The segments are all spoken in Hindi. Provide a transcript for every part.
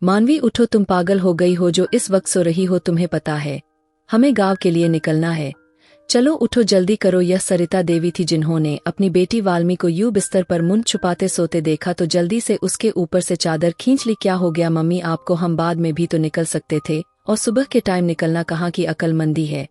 मानवी उठो, तुम पागल हो गई हो जो इस वक्त सो रही हो? तुम्हें पता है हमें गांव के लिए निकलना है। चलो उठो, जल्दी करो। यह सरिता देवी थी जिन्होंने अपनी बेटी वाल्मी को यूं बिस्तर पर मुंह छुपाते सोते देखा तो जल्दी से उसके ऊपर से चादर खींच ली। क्या हो गया मम्मी आपको? हम बाद में भी तो निकल सकते थे, और सुबह के टाइम निकलना कहाँ की अक्लमंदी है।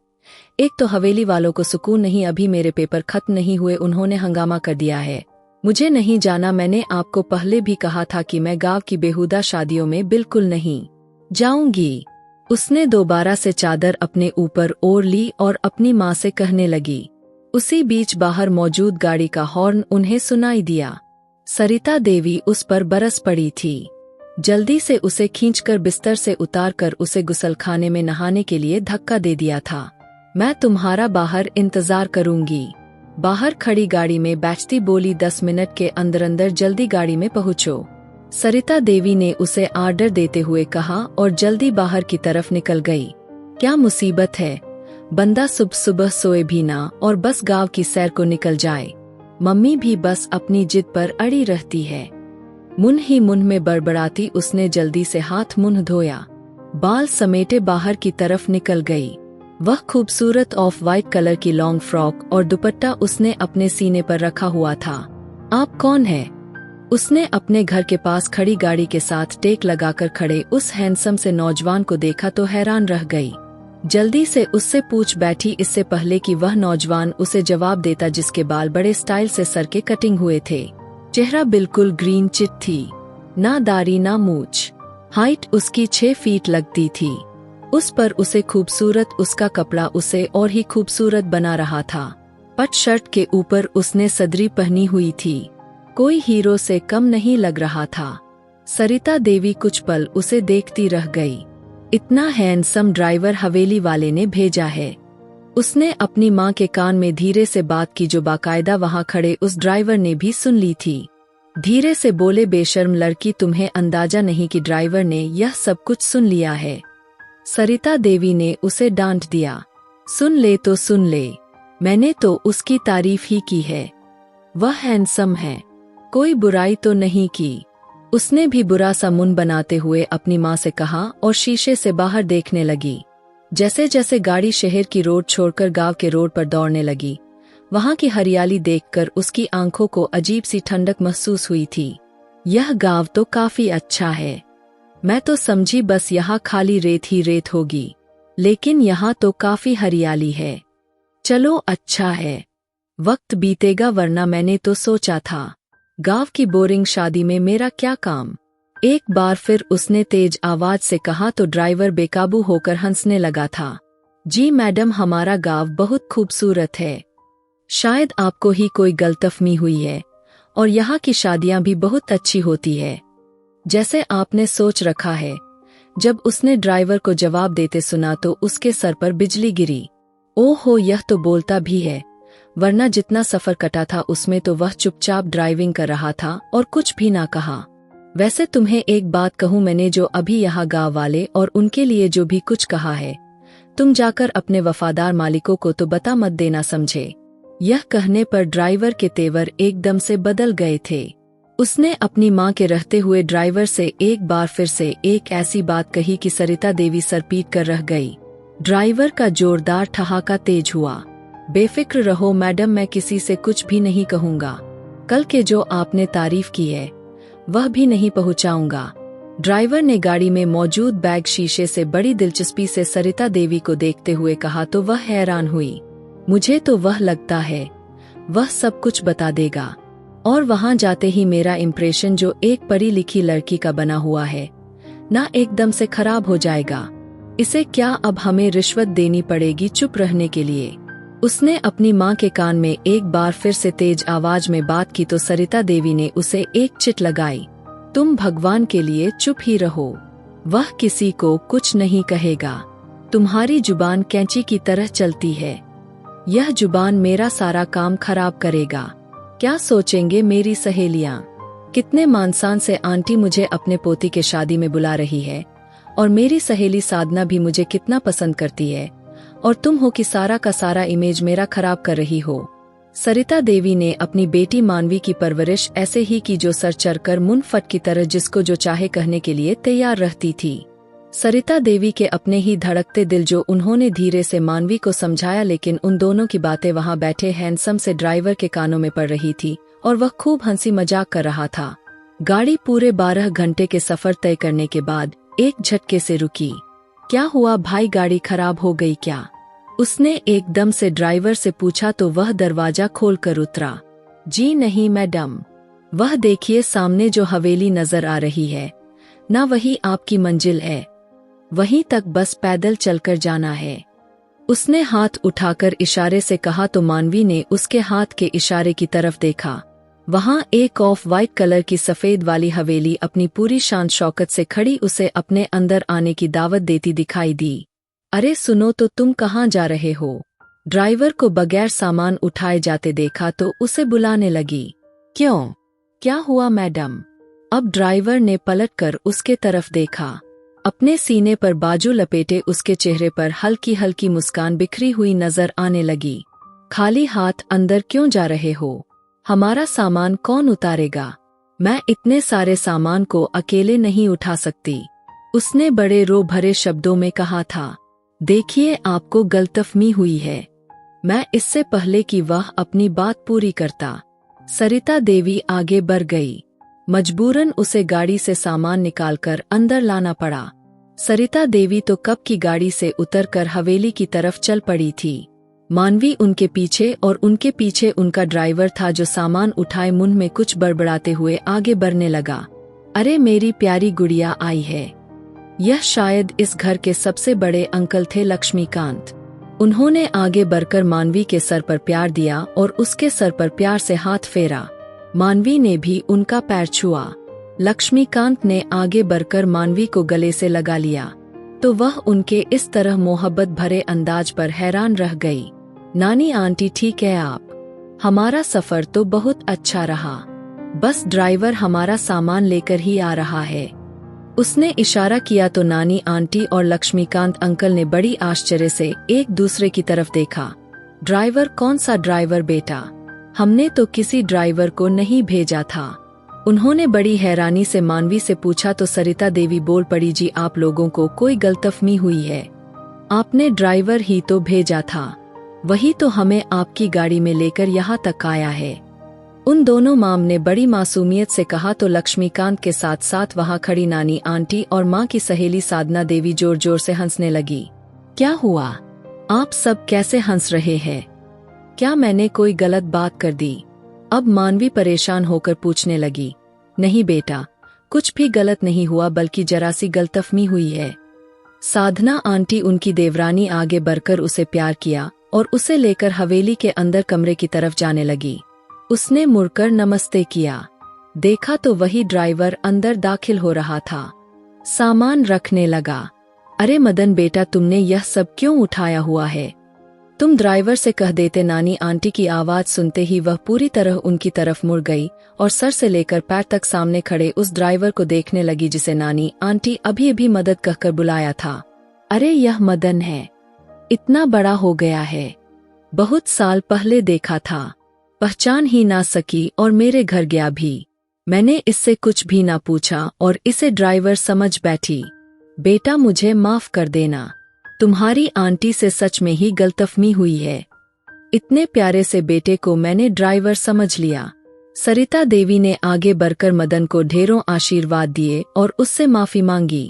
एक तो हवेली वालों को सुकून नहीं, अभी मेरे पेपर खत्म नहीं हुए उन्होंने हंगामा कर दिया है। मुझे नहीं जाना, मैंने आपको पहले भी कहा था कि मैं गांव की बेहुदा शादियों में बिल्कुल नहीं जाऊंगी। उसने दोबारा से चादर अपने ऊपर ओढ़ ली और अपनी माँ से कहने लगी। उसी बीच बाहर मौजूद गाड़ी का हॉर्न उन्हें सुनाई दिया। सरिता देवी उस पर बरस पड़ी थी। जल्दी से उसे खींचकर बिस्तर से उतारकर उसे गुसलखाने में नहाने के लिए धक्का दे दिया था। मैं तुम्हारा बाहर इंतजार करूंगी। बाहर खड़ी गाड़ी में बैठती बोली, 10 मिनट के अंदर अंदर जल्दी गाड़ी में पहुंचो। सरिता देवी ने उसे आर्डर देते हुए कहा और जल्दी बाहर की तरफ निकल गई। क्या मुसीबत है, बंदा सुबह सुबह सोए भी ना और बस गांव की सैर को निकल जाए। मम्मी भी बस अपनी जिद पर अड़ी रहती है। मुंह ही मुंह में बड़बड़ाती उसने जल्दी से हाथ मुंह धोया, बाल समेटे बाहर की तरफ निकल गई। वह खूबसूरत ऑफ वाइट कलर की लॉन्ग फ्रॉक और दुपट्टा उसने अपने सीने पर रखा हुआ था। आप कौन है? उसने अपने घर के पास खड़ी गाड़ी के साथ टेक लगाकर खड़े उस हैंडसम से नौजवान को देखा तो हैरान रह गई। जल्दी से उससे पूछ बैठी, इससे पहले कि वह नौजवान उसे जवाब देता, जिसके बाल बड़े स्टाइल से सर के कटिंग हुए थे। चेहरा बिल्कुल ग्रीन चिट थी, ना दाढ़ी ना मूछ। हाइट उसकी 6 फीट लगती थी। उस पर उसे खूबसूरत उसका कपड़ा उसे और ही खूबसूरत बना रहा था। पट शर्ट के ऊपर उसने सदरी पहनी हुई थी, कोई हीरो से कम नहीं लग रहा था। सरिता देवी कुछ पल उसे देखती रह गई। इतना हैंडसम ड्राइवर हवेली वाले ने भेजा है। उसने अपनी माँ के कान में धीरे से बात की, जो बाकायदा वहाँ खड़े उस ड्राइवर ने भी सुन ली थी। धीरे से बोले, बेशर्म लड़की, तुम्हें अंदाजा नहीं कि ड्राइवर ने यह सब कुछ सुन लिया है। सरिता देवी ने उसे डांट दिया। सुन ले तो सुन ले, मैंने तो उसकी तारीफ ही की है। वह हैंडसम है, कोई बुराई तो नहीं की। उसने भी बुरा सा मुंह बनाते हुए अपनी माँ से कहा और शीशे से बाहर देखने लगी। जैसे जैसे गाड़ी शहर की रोड छोड़कर गांव के रोड पर दौड़ने लगी, वहां की हरियाली देखकर उसकी आंखों को अजीब सी ठंडक महसूस हुई थी। यह गांव तो काफी अच्छा है। मैं तो समझी बस यहाँ खाली रेत ही रेत होगी, लेकिन यहाँ तो काफी हरियाली है। चलो अच्छा है, वक्त बीतेगा, वरना मैंने तो सोचा था गांव की बोरिंग शादी में मेरा क्या काम। एक बार फिर उसने तेज आवाज से कहा तो ड्राइवर बेकाबू होकर हंसने लगा था। जी मैडम, हमारा गांव बहुत खूबसूरत है, शायद आपको ही कोई गलतफहमी हुई है, और यहाँ की शादियां भी बहुत अच्छी होती है, जैसे आपने सोच रखा है। जब उसने ड्राइवर को जवाब देते सुना तो उसके सर पर बिजली गिरी। ओहो, यह तो बोलता भी है, वरना जितना सफर कटा था उसमें तो वह चुपचाप ड्राइविंग कर रहा था और कुछ भी ना कहा। वैसे तुम्हें एक बात कहूँ, मैंने जो अभी यहाँ गांव वाले और उनके लिए जो भी कुछ कहा है, तुम जाकर अपने वफादार मालिकों को तो बता मत देना, समझे। यह कहने पर ड्राइवर के तेवर एकदम से बदल गए थे। उसने अपनी माँ के रहते हुए ड्राइवर से एक बार फिर से एक ऐसी बात कही कि सरिता देवी सर पीट कर रह गई। ड्राइवर का जोरदार ठहाका तेज हुआ। बेफिक्र रहो मैडम, मैं किसी से कुछ भी नहीं कहूँगा। कल के जो आपने तारीफ की है वह भी नहीं पहुँचाऊंगा। ड्राइवर ने गाड़ी में मौजूद बैग शीशे से बड़ी दिलचस्पी से सरिता देवी को देखते हुए कहा तो वह हैरान हुई। मुझे तो वह लगता है वह सब कुछ बता देगा, और वहां जाते ही मेरा इम्प्रेशन जो एक पढ़ी लिखी लड़की का बना हुआ है ना, एकदम से खराब हो जाएगा। इसे क्या अब हमें रिश्वत देनी पड़ेगी चुप रहने के लिए? उसने अपनी माँ के कान में एक बार फिर से तेज आवाज में बात की तो सरिता देवी ने उसे एक चिट लगाई। तुम भगवान के लिए चुप ही रहो, वह किसी को कुछ नहीं कहेगा। तुम्हारी जुबान कैंची की तरह चलती है, यह जुबान मेरा सारा काम खराब करेगा। क्या सोचेंगे मेरी सहेलियां? कितने मानसान से आंटी मुझे अपने पोती के शादी में बुला रही है, और मेरी सहेली साधना भी मुझे कितना पसंद करती है, और तुम हो कि सारा का सारा इमेज मेरा खराब कर रही हो। सरिता देवी ने अपनी बेटी मानवी की परवरिश ऐसे ही की जो सर चढ़कर मुन फट की तरह जिसको जो चाहे कहने के लिए तैयार रहती थी। सरिता देवी के अपने ही धड़कते दिल जो उन्होंने धीरे से मानवी को समझाया, लेकिन उन दोनों की बातें वहां बैठे हैंडसम से ड्राइवर के कानों में पड़ रही थी और वह खूब हंसी मजाक कर रहा था। गाड़ी पूरे 12 घंटे के सफर तय करने के बाद एक झटके से रुकी। क्या हुआ भाई, गाड़ी खराब हो गई क्या? उसने एकदम से ड्राइवर से पूछा तो वह दरवाजा खोलकर उतरा। जी नहीं मैडम, वह देखिए सामने जो हवेली नजर आ रही है ना, वही आपकी मंजिल है, वहीं तक बस पैदल चलकर जाना है। उसने हाथ उठाकर इशारे से कहा तो मानवी ने उसके हाथ के इशारे की तरफ देखा। वहां एक ऑफ वाइट कलर की सफेद वाली हवेली अपनी पूरी शान शौकत से खड़ी उसे अपने अंदर आने की दावत देती दिखाई दी। अरे सुनो तो, तुम कहाँ जा रहे हो? ड्राइवर को बगैर सामान उठाए जाते देखा तो उसे बुलाने लगी। क्यों, क्या हुआ मैडम? अब ड्राइवर ने पलटकर उसके तरफ देखा। अपने सीने पर बाजू लपेटे उसके चेहरे पर हल्की हल्की मुस्कान बिखरी हुई नजर आने लगी। खाली हाथ अंदर क्यों जा रहे हो? हमारा सामान कौन उतारेगा? मैं इतने सारे सामान को अकेले नहीं उठा सकती, उसने बड़े रो भरे शब्दों में कहा था। देखिए आपको गलतफहमी हुई है, मैं इससे पहले कि वह अपनी बात पूरी करता सरिता देवी आगे बढ़ गई। मजबूरन उसे गाड़ी से सामान निकालकर अंदर लाना पड़ा। सरिता देवी तो कब की गाड़ी से उतरकर हवेली की तरफ चल पड़ी थी। मानवी उनके पीछे और उनके पीछे उनका ड्राइवर था जो सामान उठाए मुंह में कुछ बड़बड़ाते हुए आगे बढ़ने लगा। अरे मेरी प्यारी गुड़िया आई है। यह शायद इस घर के सबसे बड़े अंकल थे, लक्ष्मीकांत। उन्होंने आगे बढ़कर मानवी के सर पर प्यार दिया और उसके सर पर प्यार से हाथ फेरा। मानवी ने भी उनका पैर छुआ। लक्ष्मीकांत ने आगे बढ़कर मानवी को गले से लगा लिया तो वह उनके इस तरह मोहब्बत भरे अंदाज पर हैरान रह गई। नानी आंटी ठीक है आप? हमारा सफर तो बहुत अच्छा रहा, बस ड्राइवर हमारा सामान लेकर ही आ रहा है। उसने इशारा किया तो नानी आंटी और लक्ष्मीकांत अंकल ने बड़ी आश्चर्य से एक दूसरे की तरफ देखा। ड्राइवर? कौन सा ड्राइवर बेटा? हमने तो किसी ड्राइवर को नहीं भेजा था, उन्होंने बड़ी हैरानी से मानवी से पूछा तो सरिता देवी बोल पड़ी, जी आप लोगों को कोई गलतफहमी हुई है, आपने ड्राइवर ही तो भेजा था, वही तो हमें आपकी गाड़ी में लेकर यहाँ तक आया है। उन दोनों माम ने बड़ी मासूमियत से कहा तो लक्ष्मीकांत के साथ साथ वहाँ खड़ी नानी आंटी और माँ की सहेली साधना देवी जोर जोर से हंसने लगी। क्या हुआ, आप सब कैसे हंस रहे हैं? क्या मैंने कोई गलत बात कर दी? अब मानवी परेशान होकर पूछने लगी। नहीं बेटा, कुछ भी गलत नहीं हुआ, बल्कि जरा सी गलतफहमी हुई है। साधना आंटी उनकी देवरानी आगे बढ़कर उसे प्यार किया और उसे लेकर हवेली के अंदर कमरे की तरफ जाने लगी। उसने मुड़कर नमस्ते किया, देखा तो वही ड्राइवर अंदर दाखिल हो रहा था, सामान रखने लगा। अरे मदन बेटा, तुमने यह सब क्यों उठाया हुआ है? तुम ड्राइवर से कह देते। नानी आंटी की आवाज सुनते ही वह पूरी तरह उनकी तरफ मुड़ गई और सर से लेकर पैर तक सामने खड़े उस ड्राइवर को देखने लगी जिसे नानी आंटी अभी अभी मदद कहकर बुलाया था। अरे यह मदन है, इतना बड़ा हो गया है, बहुत साल पहले देखा था, पहचान ही ना सकी और मेरे घर गया भी। मैंने इससे कुछ भी ना पूछा और इसे ड्राइवर समझ बैठी। बेटा मुझे माफ कर देना, तुम्हारी आंटी से सच में ही गलतफहमी हुई है। इतने प्यारे से बेटे को मैंने ड्राइवर समझ लिया। सरिता देवी ने आगे बढ़कर मदन को ढेरों आशीर्वाद दिए और उससे माफी मांगी।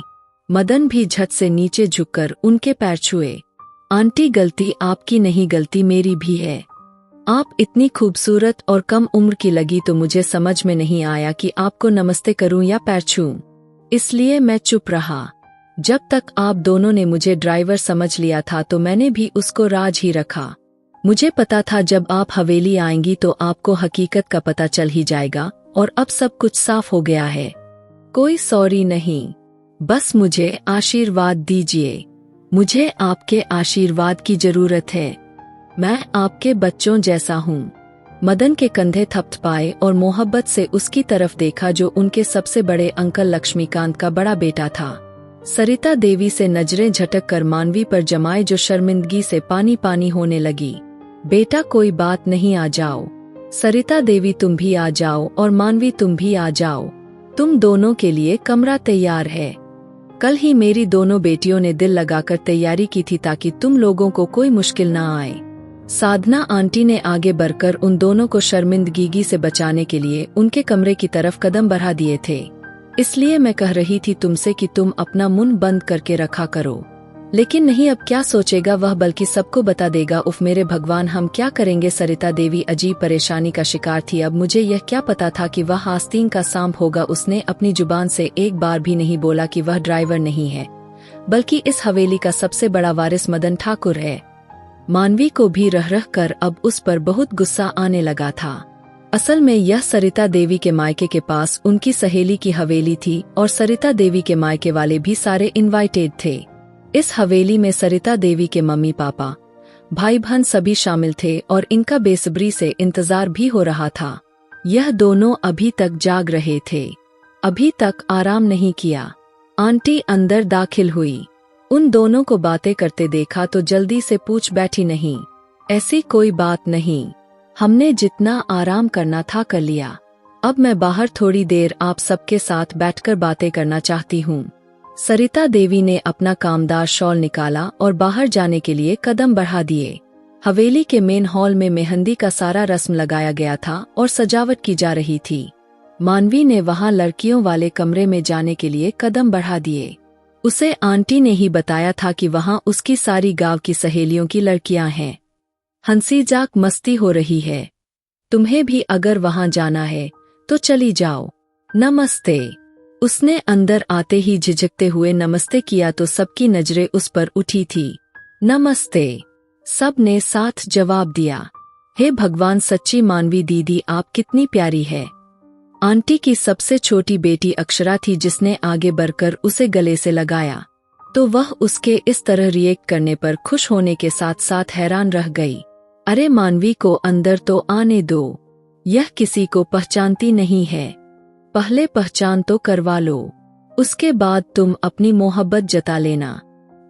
मदन भी झट से नीचे झुककर उनके पैर छुए। आंटी गलती आपकी नहीं, गलती मेरी भी है। आप इतनी खूबसूरत और कम उम्र की लगी तो मुझे समझ में नहीं आया कि आपको नमस्ते करूं या पैर छूं, इसलिए मैं चुप रहा। जब तक आप दोनों ने मुझे ड्राइवर समझ लिया था तो मैंने भी उसको राज ही रखा। मुझे पता था जब आप हवेली आएंगी तो आपको हकीकत का पता चल ही जाएगा और अब सब कुछ साफ हो गया है। कोई सॉरी नहीं, बस मुझे आशीर्वाद दीजिए। मुझे आपके आशीर्वाद की जरूरत है, मैं आपके बच्चों जैसा हूँ। मदन के कंधे थपथपाए और मोहब्बत से उसकी तरफ देखा जो उनके सबसे बड़े अंकल लक्ष्मीकांत का बड़ा बेटा था। सरिता देवी से नजरें झटक कर मानवी पर जमाए जो शर्मिंदगी से पानी पानी होने लगी। बेटा कोई बात नहीं, आ जाओ। सरिता देवी तुम भी आ जाओ और मानवी तुम भी आ जाओ। तुम दोनों के लिए कमरा तैयार है। कल ही मेरी दोनों बेटियों ने दिल लगाकर तैयारी की थी ताकि तुम लोगों को कोई मुश्किल ना आए। साधना आंटी ने आगे बढ़कर उन दोनों को शर्मिंदगी से बचाने के लिए उनके कमरे की तरफ कदम बढ़ा दिए थे। इसलिए मैं कह रही थी तुमसे कि तुम अपना मुंह बंद करके रखा करो। लेकिन नहीं, अब क्या सोचेगा वह, बल्कि सबको बता देगा। उफ मेरे भगवान, हम क्या करेंगे। सरिता देवी अजीब परेशानी का शिकार थी। अब मुझे यह क्या पता था कि वह आस्तीन का सांप होगा। उसने अपनी जुबान से एक बार भी नहीं बोला कि वह ड्राइवर नहीं है, बल्कि इस हवेली का सबसे बड़ा वारिस मदन ठाकुर है। मानवी को भी रह रह कर अब उस पर बहुत गुस्सा आने लगा था। असल में यह सरिता देवी के मायके के पास उनकी सहेली की हवेली थी और सरिता देवी के मायके वाले भी सारे इनवाइटेड थे। इस हवेली में सरिता देवी के मम्मी पापा, भाई बहन सभी शामिल थे और इनका बेसब्री से इंतजार भी हो रहा था। यह दोनों अभी तक जाग रहे थे, अभी तक आराम नहीं किया। आंटी अंदर दाखिल हुई। उन दोनों को बातें करते देखा तो जल्दी से पूछ बैठी, नहीं ऐसी कोई बात नहीं, हमने जितना आराम करना था कर लिया। अब मैं बाहर थोड़ी देर आप सबके साथ बैठकर बातें करना चाहती हूँ। सरिता देवी ने अपना कामदार शॉल निकाला और बाहर जाने के लिए कदम बढ़ा दिए। हवेली के मेन हॉल में मेहंदी का सारा रस्म लगाया गया था और सजावट की जा रही थी। मानवी ने वहां लड़कियों वाले कमरे में जाने के लिए कदम बढ़ा दिए। उसे आंटी ने ही बताया था कि वहां उसकी सारी गांव की सहेलियों की लड़कियां हैं। हंसी जाक मस्ती हो रही है। तुम्हें भी अगर वहां जाना है तो चली जाओ। नमस्ते। उसने अंदर आते ही झिझकते हुए नमस्ते किया तो सबकी नजरें उस पर उठी थी। नमस्ते, सब ने साथ जवाब दिया। हे भगवान, सच्ची मानवी दीदी आप कितनी प्यारी है। आंटी की सबसे छोटी बेटी अक्षरा थी जिसने आगे बढ़कर उसे गले से लगाया, तो वह उसके इस तरह रिएक्ट करने पर खुश होने के साथ साथ हैरान रह गई। अरे मानवी को अंदर तो आने दो, यह किसी को पहचानती नहीं है, पहले पहचान तो करवा लो, उसके बाद तुम अपनी मोहब्बत जता लेना।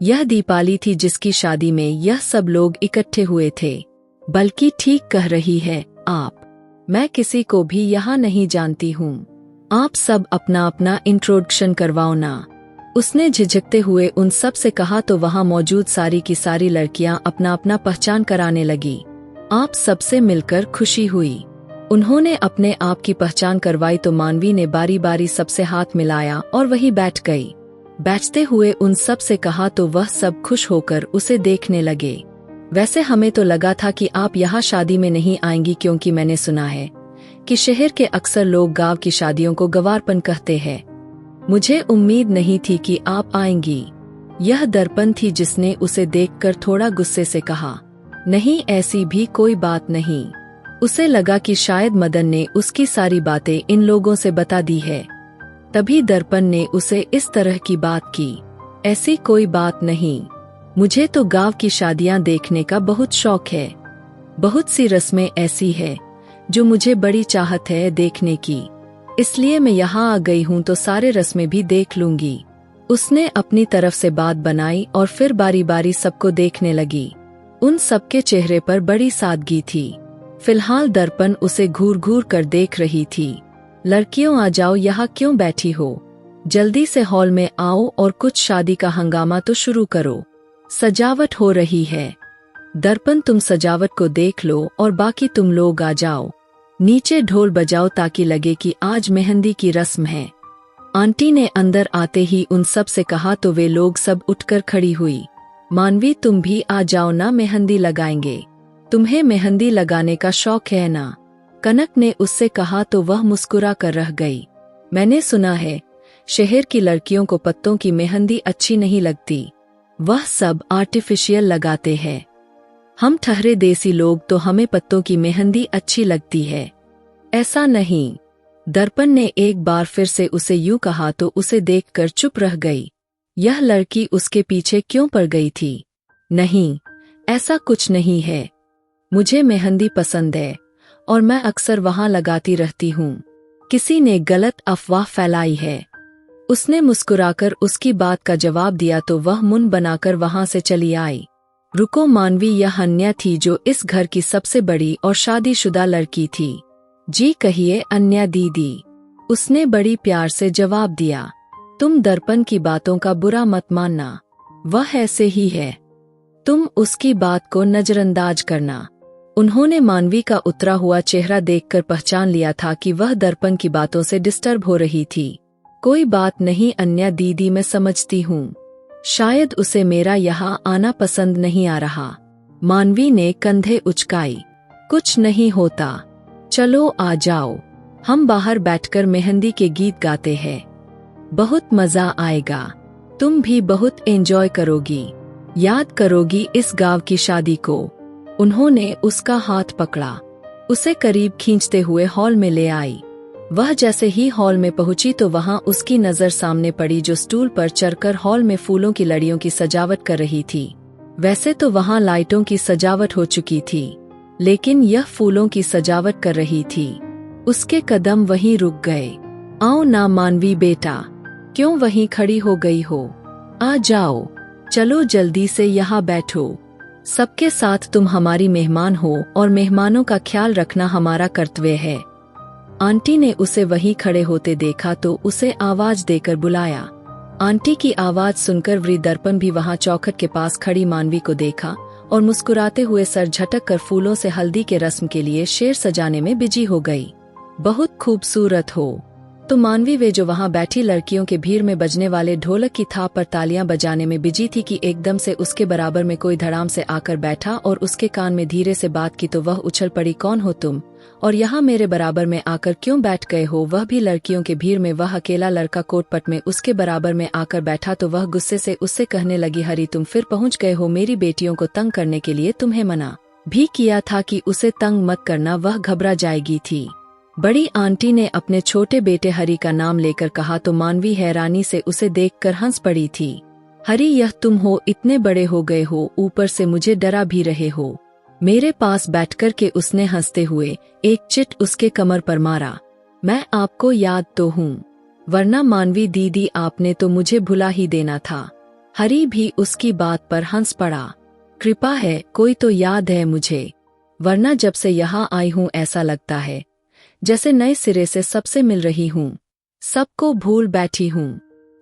यह दीपाली थी जिसकी शादी में यह सब लोग इकट्ठे हुए थे। बल्कि ठीक कह रही है आप, मैं किसी को भी यहाँ नहीं जानती हूँ। आप सब अपना अपना इंट्रोडक्शन करवाओ ना। उसने झिझकते हुए उन सब से कहा तो वहाँ मौजूद सारी की सारी लड़कियाँ अपना अपना पहचान कराने लगी। आप सबसे मिलकर खुशी हुई। उन्होंने अपने आप की पहचान करवाई तो मानवी ने बारी बारी सबसे हाथ मिलाया और वही बैठ गई। बैठते हुए उन सब से कहा तो वह सब खुश होकर उसे देखने लगे। वैसे हमें तो लगा था कि आप यहाँ शादी में नहीं आएंगी, क्योंकि मैंने सुना है कि शहर के अक्सर लोग गांव की शादियों को गंवारपन कहते हैं। मुझे उम्मीद नहीं थी कि आप आएंगी। यह दर्पण थी जिसने उसे देखकर थोड़ा गुस्से से कहा, नहीं ऐसी भी कोई बात नहीं। उसे लगा कि शायद मदन ने उसकी सारी बातें इन लोगों से बता दी है, तभी दर्पण ने उसे इस तरह की बात की। ऐसी कोई बात नहीं, मुझे तो गांव की शादियां देखने का बहुत शौक है। बहुत सी रस्में ऐसी है जो मुझे बड़ी चाहत है देखने की, इसलिए मैं यहाँ आ गई हूँ तो सारे रस्में भी देख लूंगी। उसने अपनी तरफ से बात बनाई और फिर बारी बारी सबको देखने लगी। उन सबके चेहरे पर बड़ी सादगी थी। फिलहाल दर्पण उसे घूर घूर कर देख रही थी। लड़कियों आ जाओ, यहाँ क्यों बैठी हो, जल्दी से हॉल में आओ और कुछ शादी का हंगामा तो शुरू करो, सजावट हो रही है। दर्पण तुम सजावट को देख लो और बाकी तुम लोग आ जाओ, नीचे ढोल बजाओ ताकि लगे कि आज मेहंदी की रस्म है। आंटी ने अंदर आते ही उन सब से कहा तो वे लोग सब उठकर खड़ी हुई। मानवी तुम भी आ जाओ ना, मेहंदी लगाएंगे, तुम्हें मेहंदी लगाने का शौक है ना। कनक ने उससे कहा तो वह मुस्कुरा कर रह गई। मैंने सुना है शहर की लड़कियों को पत्तों की मेहंदी अच्छी नहीं लगती, वह सब आर्टिफिशियल लगाते हैं। हम ठहरे देसी लोग तो हमें पत्तों की मेहंदी अच्छी लगती है। ऐसा नहीं। दर्पण ने एक बार फिर से उसे यूं कहा तो उसे देखकर चुप रह गई। यह लड़की उसके पीछे क्यों पड़ गई थी? नहीं, ऐसा कुछ नहीं है, मुझे मेहंदी पसंद है और मैं अक्सर वहां लगाती रहती हूँ। किसी ने गलत अफवाह फैलाई है। उसने मुस्कुराकर उसकी बात का जवाब दिया तो वह मुंह बनाकर वहां से चली आई। रुको, मानवी यह अन्या थी जो इस घर की सबसे बड़ी और शादीशुदा लड़की थी। जी कहिए अन्या दीदी, उसने बड़ी प्यार से जवाब दिया। तुम दर्पण की बातों का बुरा मत मानना, वह ऐसे ही है, तुम उसकी बात को नजरअंदाज करना। उन्होंने मानवी का उतरा हुआ चेहरा देखकर पहचान लिया था कि वह दर्पण की बातों से डिस्टर्ब हो रही थी। कोई बात नहीं अन्या दीदी, मैं समझती हूँ, शायद उसे मेरा यहाँ आना पसंद नहीं आ रहा। मानवी ने कंधे उचकाई। कुछ नहीं होता, चलो आ जाओ, हम बाहर बैठकर मेहंदी के गीत गाते हैं, बहुत मजा आएगा, तुम भी बहुत एंजॉय करोगी, याद करोगी इस गांव की शादी को। उन्होंने उसका हाथ पकड़ा, उसे करीब खींचते हुए हॉल में ले आई। वह जैसे ही हॉल में पहुंची तो वहां उसकी नजर सामने पड़ी जो स्टूल पर चढ़कर हॉल में फूलों की लड़ियों की सजावट कर रही थी। वैसे तो वहां लाइटों की सजावट हो चुकी थी, लेकिन यह फूलों की सजावट कर रही थी। उसके कदम वहीं रुक गए। आओ ना मानवी बेटा, क्यों वहीं खड़ी हो गई हो, आ जाओ, चलो जल्दी से यहाँ बैठो, सबके साथ तुम हमारी मेहमान हो और मेहमानों का ख्याल रखना हमारा कर्तव्य है। आंटी ने उसे वहीं खड़े होते देखा तो उसे आवाज देकर बुलाया। आंटी की आवाज सुनकर वृद्ध दर्पण भी वहां चौखट के पास खड़ी मानवी को देखा और मुस्कुराते हुए सर झटक कर फूलों से हल्दी के रस्म के लिए शेर सजाने में बिजी हो गई। बहुत खूबसूरत हो। तो मानवी वे जो वहां बैठी लड़कियों के भीड़ में बजने वाले ढोलक की थाप पर तालियां बजाने में बिजी थी कि एकदम से उसके बराबर में कोई धड़ाम से आकर बैठा और उसके कान में धीरे से बात की तो वह उछल पड़ी, कौन हो तुम और यहाँ मेरे बराबर में आकर क्यों बैठ गए हो। वह भी लड़कियों के भीड़ में वह अकेला लड़का कोटपट में उसके बराबर में आकर बैठा तो वह गुस्से से उससे कहने लगी, हरी तुम फिर पहुँच गए हो, मेरी बेटियों को तंग करने के लिए तुम्हें मना भी किया था कि उसे तंग मत करना, वह घबरा जाएगी थी। बड़ी आंटी ने अपने छोटे बेटे हरी का नाम लेकर कहा तो मानवी हैरानी से उसे देखकर हंस पड़ी थी। हरी यह तुम हो, इतने बड़े हो गए हो, ऊपर से मुझे डरा भी रहे हो। मेरे पास बैठकर के उसने हंसते हुए एक चिट उसके कमर पर मारा। मैं आपको याद तो हूँ, वरना मानवी दीदी आपने तो मुझे भुला ही देना था। हरी भी उसकी बात पर हंस पड़ा। कृपा है, कोई तो याद है मुझे, वरना जब से यहाँ आई हूँ ऐसा लगता है जैसे नए सिरे से सबसे मिल रही हूँ, सबको भूल बैठी हूँ।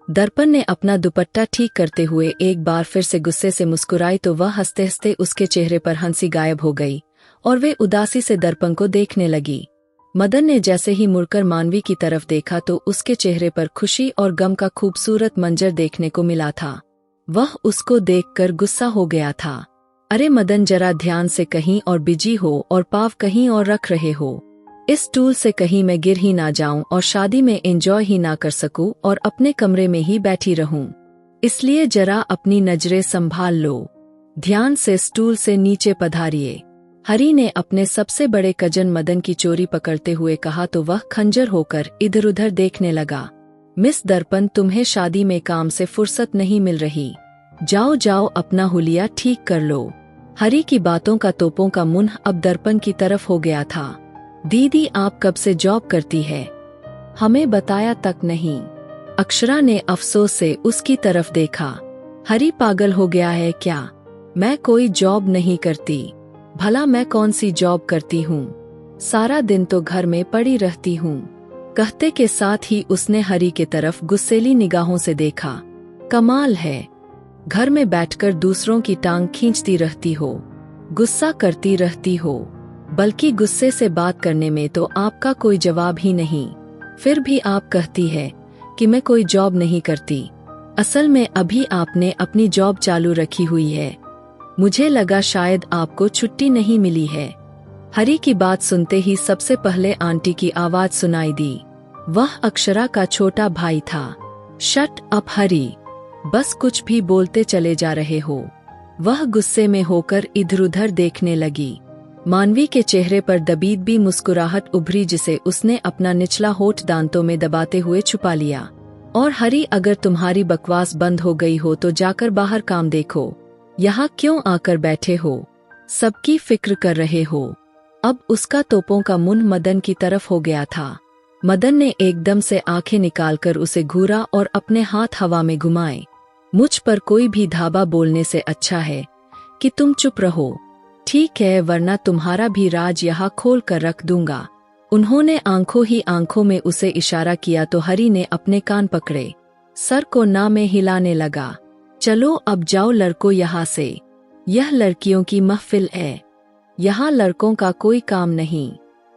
दर्पण ने अपना दुपट्टा ठीक करते हुए एक बार फिर से गुस्से से मुस्कुराई तो वह हंसते हंसते उसके चेहरे पर हंसी गायब हो गई और वे उदासी से दर्पण को देखने लगी। मदन ने जैसे ही मुड़कर मानवी की तरफ देखा तो उसके चेहरे पर खुशी और गम का खूबसूरत मंजर देखने को मिला था। वह उसको देखकर गुस्सा हो गया था। अरे मदन, जरा ध्यान से कहीं और बिजी हो और पाँव कहीं और रख रहे हो, इस स्टूल से कहीं मैं गिर ही ना जाऊं और शादी में एंजॉय ही ना कर सकूं और अपने कमरे में ही बैठी रहूं, इसलिए जरा अपनी नजरें संभाल लो, ध्यान से स्टूल से नीचे पधारिए। हरी ने अपने सबसे बड़े कजन मदन की चोरी पकड़ते हुए कहा तो वह खंजर होकर इधर उधर देखने लगा। मिस दर्पण, तुम्हें शादी में काम से फुर्सत नहीं मिल रही, जाओ जाओ अपना हुलिया ठीक कर लो। हरी की बातों का तोपों का मुंह अब दर्पण की तरफ हो गया था। दीदी आप कब से जॉब करती है, हमें बताया तक नहीं। अक्षरा ने अफसोस से उसकी तरफ देखा। हरी पागल हो गया है क्या, मैं कोई जॉब नहीं करती, भला मैं कौन सी जॉब करती हूँ, सारा दिन तो घर में पड़ी रहती हूँ। कहते के साथ ही उसने हरी के तरफ गुस्सेली निगाहों से देखा। कमाल है, घर में बैठकर दूसरों की टांग खींचती रहती हो, गुस्सा करती रहती हो, बल्कि गुस्से से बात करने में तो आपका कोई जवाब ही नहीं, फिर भी आप कहती है कि मैं कोई जॉब नहीं करती। असल में अभी आपने अपनी जॉब चालू रखी हुई है, मुझे लगा शायद आपको छुट्टी नहीं मिली है। हरी की बात सुनते ही सबसे पहले आंटी की आवाज सुनाई दी। वह अक्षरा का छोटा भाई था। शट अप हरी, बस कुछ भी बोलते चले जा रहे हो। वह गुस्से में होकर इधर उधर देखने लगी। मानवी के चेहरे पर दबीदबी मुस्कुराहट उभरी जिसे उसने अपना निचला होठ दांतों में दबाते हुए छुपा लिया। और हरी, अगर तुम्हारी बकवास बंद हो गई हो तो जाकर बाहर काम देखो, यहाँ क्यों आकर बैठे हो, सबकी फिक्र कर रहे हो। अब उसका तोपों का मुंह मदन की तरफ हो गया था। मदन ने एकदम से आंखें निकालकर उसे घूरा और अपने हाथ हवा में घुमाए। मुझ पर कोई भी धाबा बोलने से अच्छा है कि तुम चुप रहो। ठीक है, वरना तुम्हारा भी राज यहाँ खोल कर रख दूंगा। उन्होंने आंखों ही आंखों में उसे इशारा किया तो हरी ने अपने कान पकड़े, सर को ना में हिलाने लगा। चलो अब जाओ लड़कों यहाँ से, यह लड़कियों की महफिल है, यहाँ लड़कों का कोई काम नहीं।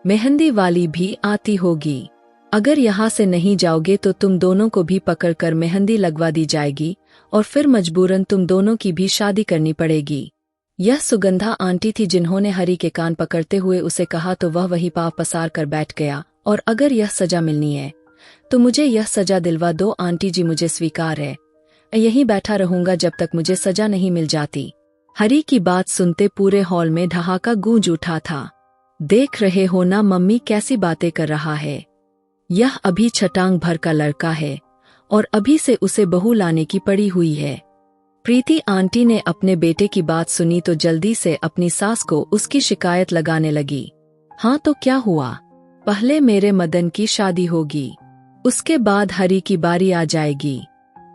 मेहंदी वाली भी आती होगी, अगर यहाँ से नहीं जाओगे तो तुम दोनों को भी पकड़कर मेहंदी लगवा दी जाएगी और फिर मजबूरन तुम दोनों की भी शादी करनी पड़ेगी। यह सुगंधा आंटी थी जिन्होंने हरी के कान पकड़ते हुए उसे कहा तो वह वही पाँव पसार कर बैठ गया। और अगर यह सजा मिलनी है तो मुझे यह सजा दिलवा दो आंटी जी, मुझे स्वीकार है। यहीं बैठा रहूंगा जब तक मुझे सजा नहीं मिल जाती। हरी की बात सुनते पूरे हॉल में ठहाका गूंज उठा था। देख रहे हो ना मम्मी कैसी बातें कर रहा है, यह अभी छटांग भर का लड़का है और अभी से उसे बहू लाने की पड़ी हुई है। प्रीति आंटी ने अपने बेटे की बात सुनी तो जल्दी से अपनी सास को उसकी शिकायत लगाने लगी। हाँ तो क्या हुआ, पहले मेरे मदन की शादी होगी, उसके बाद हरी की बारी आ जाएगी,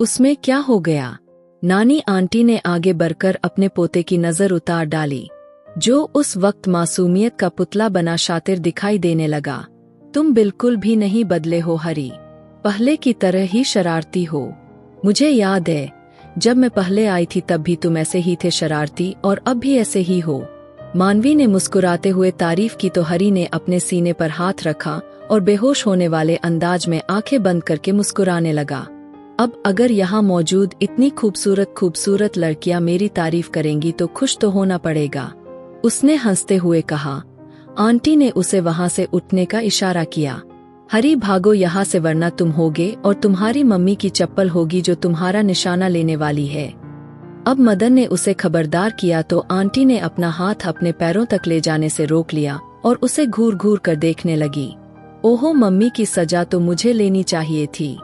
उसमें क्या हो गया। नानी आंटी ने आगे बढ़कर अपने पोते की नजर उतार डाली, जो उस वक्त मासूमियत का पुतला बना शातिर दिखाई देने लगा। तुम बिल्कुल भी नहीं बदले हो हरी, पहले की तरह ही शरारती हो। मुझे याद है जब मैं पहले आई थी तब भी तुम ऐसे ही थे शरारती, और अब भी ऐसे ही हो। मानवी ने मुस्कुराते हुए तारीफ की तो हरी ने अपने सीने पर हाथ रखा और बेहोश होने वाले अंदाज में आंखें बंद करके मुस्कुराने लगा। अब अगर यहाँ मौजूद इतनी खूबसूरत खूबसूरत लड़कियां मेरी तारीफ करेंगी तो खुश तो होना पड़ेगा, उसने हंसते हुए कहा। आंटी ने उसे वहां से उठने का इशारा किया। हरी भागो यहाँ से वरना तुम होगे और तुम्हारी मम्मी की चप्पल होगी जो तुम्हारा निशाना लेने वाली है। अब मदन ने उसे खबरदार किया तो आंटी ने अपना हाथ अपने पैरों तक ले जाने से रोक लिया और उसे घूर घूर कर देखने लगी। ओहो मम्मी की सजा तो मुझे लेनी चाहिए थी,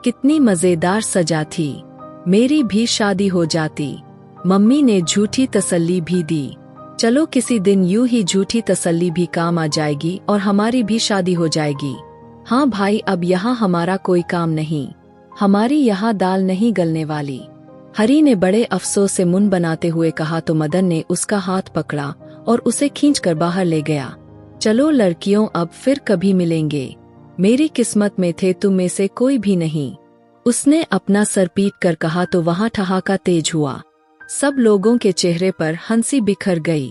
कितनी मजेदार सजा थी, मेरी भी शादी हो जाती। मम्मी ने झूठी तसल्ली भी दी। चलो किसी दिन यूं ही झूठी तसल्ली भी काम आ जाएगी और हमारी भी शादी हो जाएगी। हाँ भाई, अब यहाँ हमारा कोई काम नहीं, हमारी यहाँ दाल नहीं गलने वाली। हरी ने बड़े अफसोस से मुंह बनाते हुए कहा तो मदन ने उसका हाथ पकड़ा और उसे खींचकर बाहर ले गया। चलो लड़कियों, अब फिर कभी मिलेंगे, मेरी किस्मत में थे तुम में से कोई भी नहीं, उसने अपना सर पीट कर कहा तो वहाँ ठहाका तेज हुआ। सब लोगों के चेहरे पर हंसी बिखर गई।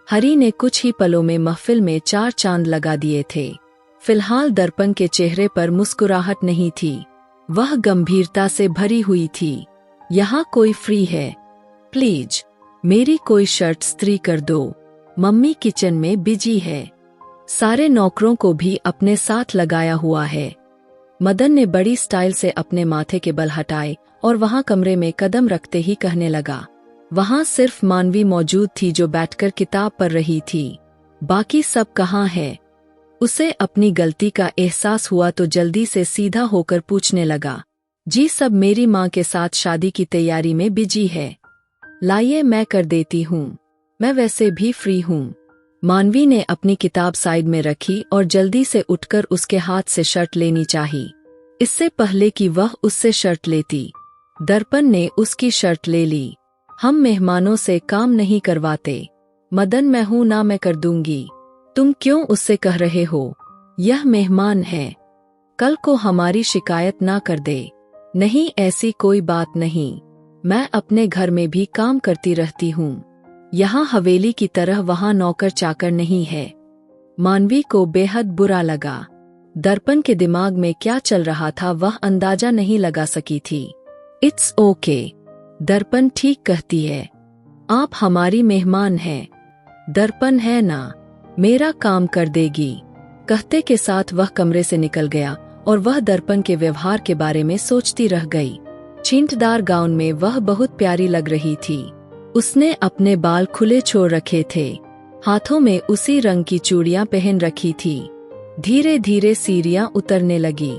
हरी ने कुछ ही पलों में महफिल में 4 चांद लगा दिए थे। फिलहाल दर्पण के चेहरे पर मुस्कुराहट नहीं थी, वह गंभीरता से भरी हुई थी। यहाँ कोई फ्री है? प्लीज मेरी कोई शर्ट स्त्री कर दो, मम्मी किचन में बिजी है, सारे नौकरों को भी अपने साथ लगाया हुआ है। मदन ने बड़ी स्टाइल से अपने माथे के बल हटाए और वहां कमरे में कदम रखते ही कहने लगा। वहां सिर्फ मानवी मौजूद थी जो बैठकर किताब पढ़ रही थी। बाकी सब कहाँ है? उसे अपनी गलती का एहसास हुआ तो जल्दी से सीधा होकर पूछने लगा। जी सब मेरी माँ के साथ शादी की तैयारी में बिजी है। लाइए मैं कर देती हूँ, मैं वैसे भी फ्री हूँ। मानवी ने अपनी किताब साइड में रखी और जल्दी से उठकर उसके हाथ से शर्ट लेनी चाही, इससे पहले कि वह उससे शर्ट लेती। दर्पण ने उसकी शर्ट ले ली। हम मेहमानों से काम नहीं करवाते। मदन मैं हूं ना, मैं कर दूंगी। तुम क्यों उससे कह रहे हो? यह मेहमान है, कल को हमारी शिकायत ना कर दे। नहीं ऐसी कोई बात नहीं, मैं अपने घर में भी काम करती रहती हूँ, यहाँ हवेली की तरह वहाँ नौकर चाकर नहीं है। मानवी को बेहद बुरा लगा। दर्पण के दिमाग में क्या चल रहा था वह अंदाजा नहीं लगा सकी थी। इट्स ओके, दर्पण ठीक कहती है, आप हमारी मेहमान हैं, दर्पण है ना, मेरा काम कर देगी। कहते के साथ वह कमरे से निकल गया और वह दर्पण के व्यवहार के बारे में सोचती रह गई। छींटदार गाउन में वह बहुत प्यारी लग रही थी। उसने अपने बाल खुले छोड़ रखे थे, हाथों में उसी रंग की चूड़ियां पहन रखी थी। धीरे धीरे सीढ़ियां उतरने लगी।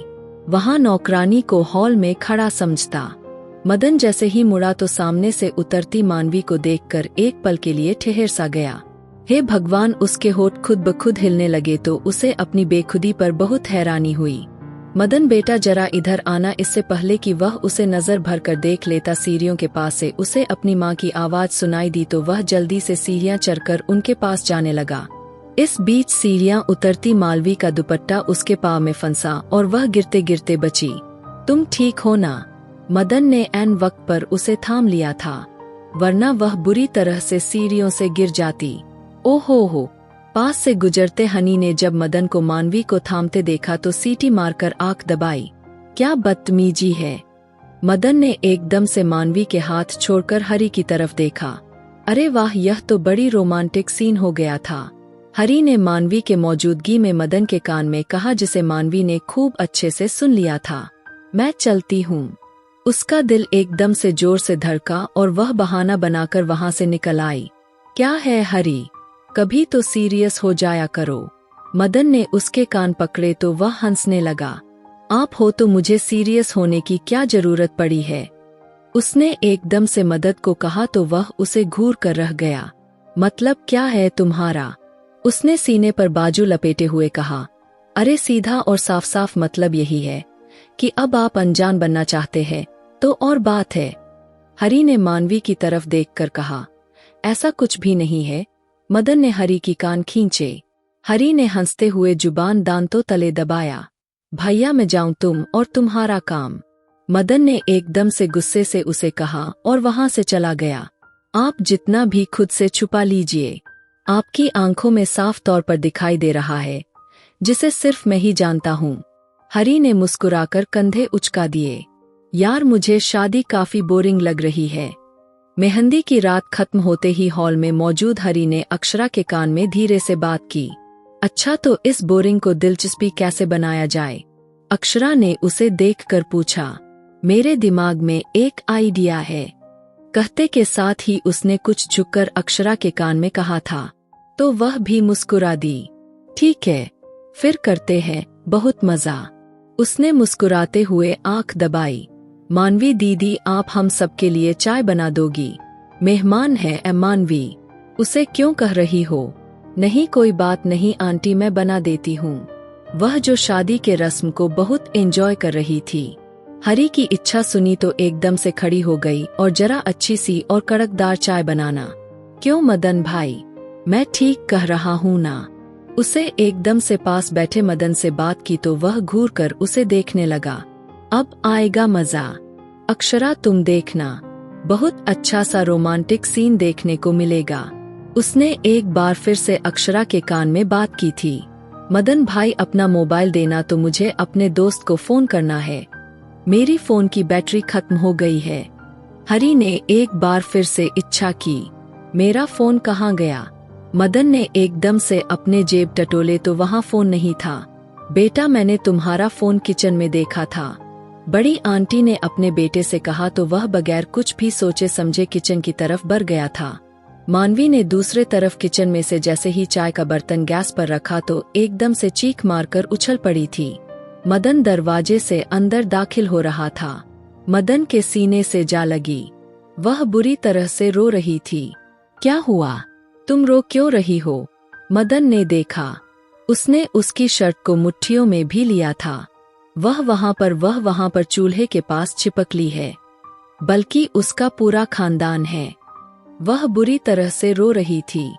वहां नौकरानी को हॉल में खड़ा समझता। मदन जैसे ही मुड़ा तो सामने से उतरती मानवी को देखकर एक पल के लिए ठहर सा गया। हे भगवान, उसके होठ खुद ब खुद हिलने लगे तो उसे अपनी बेखुदी पर बहुत हैरानी हुई। मदन बेटा जरा इधर आना। इससे पहले कि वह उसे नजर भर कर देख लेता, सीढ़ियों के पास से उसे अपनी माँ की आवाज सुनाई दी तो वह जल्दी से सीढ़ियाँ चढ़कर उनके पास जाने लगा। इस बीच सीढ़ियाँ उतरती मालवी का दुपट्टा उसके पाँव में फंसा और वह गिरते गिरते बची। तुम ठीक हो ना? मदन ने ऐन वक्त पर उसे थाम लिया था, वरना वह बुरी तरह से सीढ़ियों से गिर जाती। ओहो हो! पास से गुजरते हनी ने जब मदन को मानवी को थामते देखा तो सीटी मारकर आंख दबाई। क्या बदतमीजी है! मदन ने एकदम से मानवी के हाथ छोड़कर हरी की तरफ देखा। अरे वाह, यह तो बड़ी रोमांटिक सीन हो गया था। हरी ने मानवी के मौजूदगी में मदन के कान में कहा, जिसे मानवी ने खूब अच्छे से सुन लिया था। मैं चलती हूँ। उसका दिल एकदम से जोर से धड़का और वह बहाना बनाकर वहां से निकल आई। क्या है हरी, कभी तो सीरियस हो जाया करो। मदन ने उसके कान पकड़े तो वह हंसने लगा। आप हो तो मुझे सीरियस होने की क्या जरूरत पड़ी है? उसने एकदम से मदन को कहा तो वह उसे घूर कर रह गया। मतलब क्या है तुम्हारा? उसने सीने पर बाजू लपेटे हुए कहा। अरे सीधा और साफ साफ मतलब यही है कि अब आप अनजान बनना चाहते हैं तो और बात है। हरी ने मानवी की तरफ देखकर कहा। ऐसा कुछ भी नहीं है। मदन ने हरी की कान खींचे। हरी ने हंसते हुए जुबान दांतों तले दबाया। भैया मैं जाऊं तुम और तुम्हारा काम। मदन ने एकदम से गुस्से से उसे कहा और वहां से चला गया। आप जितना भी खुद से छुपा लीजिए, आपकी आंखों में साफ तौर पर दिखाई दे रहा है, जिसे सिर्फ मैं ही जानता हूँ। हरी ने मुस्कुराकर कंधे उचका दिए। यार मुझे शादी काफी बोरिंग लग रही है। मेहंदी की रात खत्म होते ही हॉल में मौजूद हरी ने अक्षरा के कान में धीरे से बात की। अच्छा तो इस बोरिंग को दिलचस्पी कैसे बनाया जाए? अक्षरा ने उसे देखकर पूछा। मेरे दिमाग में एक आइडिया है, कहते के साथ ही उसने कुछ झुककर अक्षरा के कान में कहा था, तो वह भी मुस्कुरा दी। ठीक है, फिर करते हैं, बहुत मजा। उसने मुस्कुराते हुए आंख दबाई। मानवी दीदी, आप हम सबके लिए चाय बना दोगी? मेहमान है ए मानवी, उसे क्यों कह रही हो? नहीं कोई बात नहीं आंटी, मैं बना देती हूँ। वह जो शादी के रस्म को बहुत एंजॉय कर रही थी। हरी की इच्छा सुनी तो एकदम से खड़ी हो गई और जरा अच्छी सी और कड़कदार चाय बनाना। क्यों मदन भाई, मैं ठीक कह रहा हूँ ना? उसे एकदम से पास बैठे मदन से बात की तो वह घूर कर उसे देखने लगा। अब आएगा मजा। अक्षरा तुम देखना, बहुत अच्छा सा रोमांटिक सीन देखने को मिलेगा। उसने एक बार फिर से अक्षरा के कान में बात की थी। मदन भाई अपना मोबाइल देना, तो मुझे अपने दोस्त को फोन करना है। मेरी फोन की बैटरी खत्म हो गई है। हरी ने एक बार फिर से इच्छा की। मेरा फोन कहाँ गया? मदन ने एकदम से अपने जेब टटोले तो वहाँ फोन नहीं था। बेटा मैंने तुम्हारा फोन किचन में देखा था, बड़ी आंटी ने अपने बेटे से कहा तो वह बगैर कुछ भी सोचे समझे किचन की तरफ बढ़ गया था। मानवी ने दूसरे तरफ किचन में से जैसे ही चाय का बर्तन गैस पर रखा तो एकदम से चीख मारकर उछल पड़ी थी। मदन दरवाजे से अंदर दाखिल हो रहा था। मदन के सीने से जा लगी। वह बुरी तरह से रो रही थी। क्या हुआ? तुम रो क्यों रही हो? मदन ने देखा। उसने उसकी शर्ट को मुट्ठियों में भी लिया था। वह वहां पर चूल्हे के पास चिपक ली है, बल्कि उसका पूरा खानदान है। वह बुरी तरह से रो रही थी।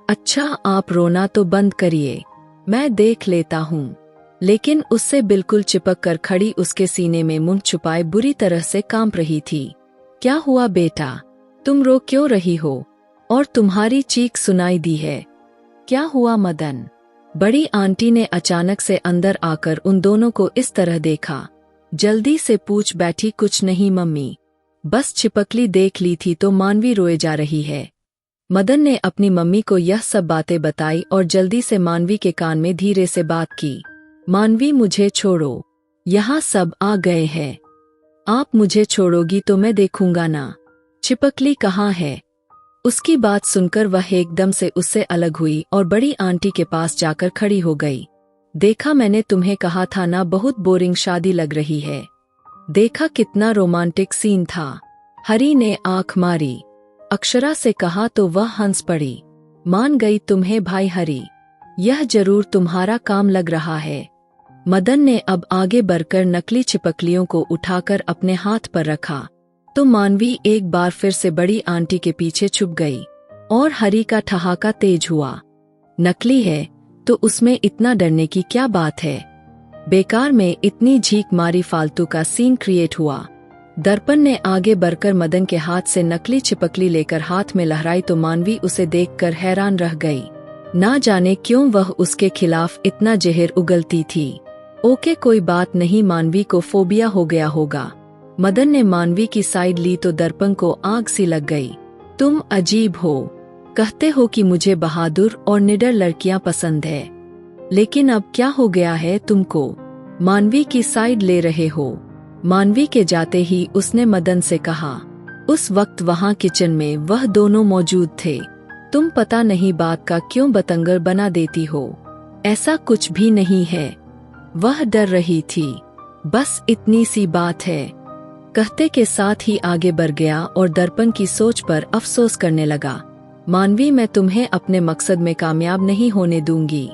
अच्छा आप रोना तो बंद करिए, मैं देख लेता हूँ। लेकिन उससे बिल्कुल चिपक कर खड़ी उसके सीने में मुंह छुपाए बुरी तरह से कांप रही थी। क्या हुआ बेटा, तुम रो क्यों रही हो? और तुम्हारी चीख सुनाई दी है। क्या हुआ मदन? बड़ी आंटी ने अचानक से अंदर आकर उन दोनों को इस तरह देखा। जल्दी से पूछ बैठी। कुछ नहीं मम्मी, बस छिपकली देख ली थी तो मानवी रोए जा रही है। मदन ने अपनी मम्मी को यह सब बातें बताई और जल्दी से मानवी के कान में धीरे से बात की। मानवी मुझे छोड़ो, यहाँ सब आ गए हैं। आप मुझे छोड़ोगी तो मैं देखूंगा ना। छिपकली कहाँ है? उसकी बात सुनकर वह एकदम से उससे अलग हुई और बड़ी आंटी के पास जाकर खड़ी हो गई। देखा मैंने तुम्हें कहा था ना, बहुत बोरिंग शादी लग रही है। देखा कितना रोमांटिक सीन था। हरी ने आंख मारी। अक्षरा से कहा तो वह हंस पड़ी। मान गई तुम्हें भाई हरी, यह जरूर तुम्हारा काम लग रहा है। मदन ने अब आगे बढ़कर नकली छिपकलियों को उठाकर अपने हाथ पर रखा तो मानवी एक बार फिर से बड़ी आंटी के पीछे छुप गई और हरी का ठहाका तेज हुआ। नकली है तो उसमें इतना डरने की क्या बात है? बेकार में इतनी झीक मारी, फालतू का सीन क्रिएट हुआ। दर्पण ने आगे बढ़कर मदन के हाथ से नकली छिपकली लेकर हाथ में लहराई तो मानवी उसे देखकर हैरान रह गई। ना जाने क्यों वह उसके खिलाफ इतना जहर उगलती थी। ओके कोई बात नहीं, मानवी को फोबिया हो गया होगा। मदन ने मानवी की साइड ली तो दर्पण को आग सी लग गई। तुम अजीब हो, कहते हो कि मुझे बहादुर और निडर लड़कियां पसंद है, लेकिन अब क्या हो गया है तुमको? मानवी की साइड ले रहे हो? मानवी के जाते ही उसने मदन से कहा। उस वक्त वहां किचन में वह दोनों मौजूद थे। तुम पता नहीं बात का क्यों बतंगड़ बना देती हो? ऐसा कुछ भी नहीं है, वह डर रही थी, बस इतनी सी बात है। कहते के साथ ही आगे बढ़ गया और दर्पण की सोच पर अफसोस करने लगा। मानवी, मैं तुम्हें अपने मकसद में कामयाब नहीं होने दूंगी।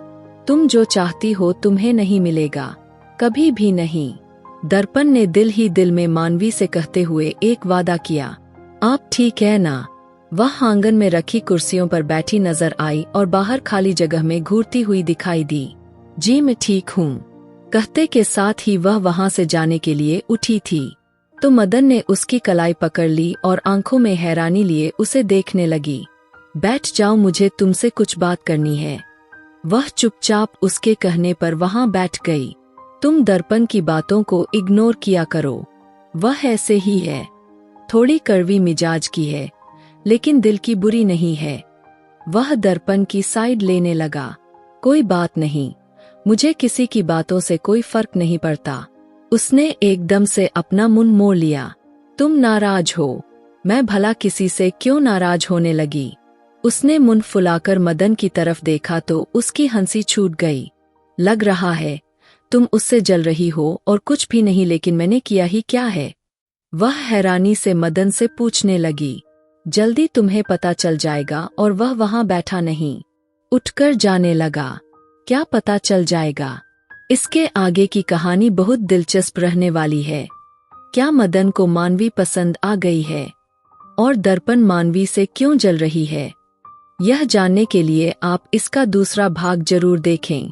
तुम जो चाहती हो तुम्हें नहीं मिलेगा, कभी भी नहीं। दर्पण ने दिल ही दिल में मानवी से कहते हुए एक वादा किया। आप ठीक है ना? वह आंगन में रखी कुर्सियों पर बैठी नजर आई और बाहर खाली जगह में घूरती हुई दिखाई दी। जी मैं ठीक हूँ, कहते के साथ ही वह वहां से जाने के लिए उठी थी तो मदन ने उसकी कलाई पकड़ ली और आंखों में हैरानी लिए उसे देखने लगी। बैठ जाओ, मुझे तुमसे कुछ बात करनी है। वह चुपचाप उसके कहने पर वहां बैठ गई। तुम दर्पण की बातों को इग्नोर किया करो, वह ऐसे ही है, थोड़ी कड़वी मिजाज की है, लेकिन दिल की बुरी नहीं है। वह दर्पण की साइड लेने लगा। कोई बात नहीं, मुझे किसी की बातों से कोई फर्क नहीं पड़ता। उसने एकदम से अपना मुंह मोड़ लिया। तुम नाराज हो? मैं भला किसी से क्यों नाराज होने लगी? उसने मुंह फुलाकर मदन की तरफ देखा तो उसकी हंसी छूट गई। लग रहा है तुम उससे जल रही हो और कुछ भी नहीं, लेकिन मैंने किया ही क्या है? वह हैरानी से मदन से पूछने लगी। जल्दी तुम्हें पता चल जाएगा। और वह वहां बैठा नहीं, उठकर जाने लगा। क्या पता चल जाएगा? इसके आगे की कहानी बहुत दिलचस्प रहने वाली है। क्या मदन को मानवी पसंद आ गई है? और दर्पण मानवी से क्यों जल रही है? यह जानने के लिए आप इसका दूसरा भाग जरूर देखें।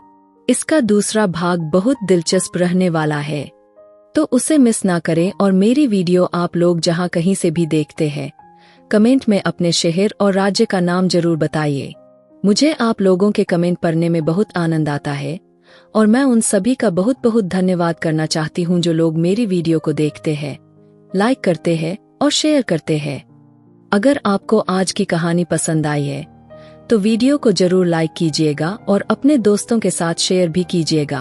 इसका दूसरा भाग बहुत दिलचस्प रहने वाला है, तो उसे मिस ना करें। और मेरी वीडियो आप लोग जहां कहीं से भी देखते हैं, कमेंट में अपने शहर और राज्य का नाम जरूर बताइए। मुझे आप लोगों के कमेंट पढ़ने में बहुत आनंद आता है और मैं उन सभी का बहुत बहुत धन्यवाद करना चाहती हूं जो लोग मेरी वीडियो को देखते हैं, लाइक करते हैं और शेयर करते हैं। अगर आपको आज की कहानी पसंद आई है तो वीडियो को जरूर लाइक कीजिएगा और अपने दोस्तों के साथ शेयर भी कीजिएगा।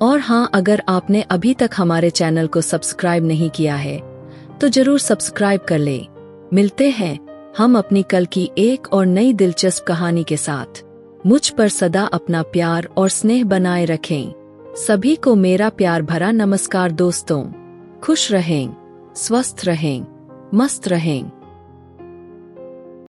और हाँ, अगर आपने अभी तक हमारे चैनल को सब्सक्राइब नहीं किया है तो जरूर सब्सक्राइब कर ले। मिलते हैं हम अपनी कल की एक और नई दिलचस्प कहानी के साथ। मुझ पर सदा अपना प्यार और स्नेह बनाए रखें। सभी को मेरा प्यार भरा नमस्कार दोस्तों। खुश रहें, स्वस्थ रहें, मस्त रहें।